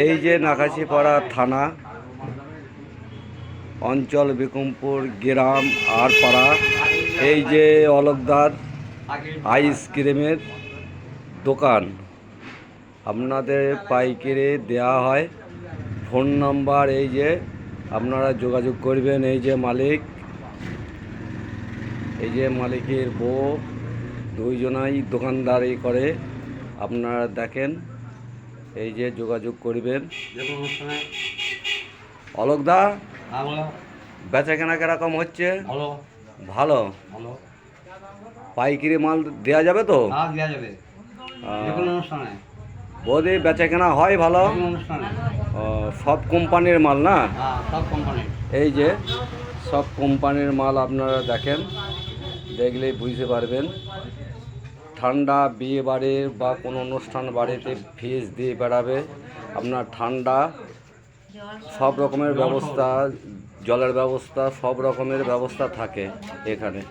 এই যে নাকাশিপাড়া থানা অঞ্চল বিক্রমপুর গ্রাম আর পাড়া, এই যে অলকদার আইসক্রিমের দোকান আপনাদের পাইকারি দেয়া হয়। ফোন নাম্বার এই যে আপনারা যোগাযোগ করবেন। এই যে মালিক, এই যে মালিকের বউ, দুইজনাই দোকানদারি করে। আপনারা দেখেন, এই যে যোগাযোগ করবেন। অলকদা, বেচা কেনা কিরকম হচ্ছে? ভালো। পাইকারি মাল দেওয়া যাবে তো? বৌদি, বেচা কেনা হয় ভালো? সব কোম্পানির মাল না? এই যে সব কোম্পানির মাল আপনারা দেখেন, দেখলেই বুঝতে পারবেন। ঠান্ডা বিয়ে বাড়ি বা কোনো অনুষ্ঠান বাড়িতে ফ্রিজ দিয়ে বেড়াবে আপনার, ঠান্ডা সব রকমের ব্যবস্থা, জলের ব্যবস্থা, সব রকমের ব্যবস্থা থাকে এখানে।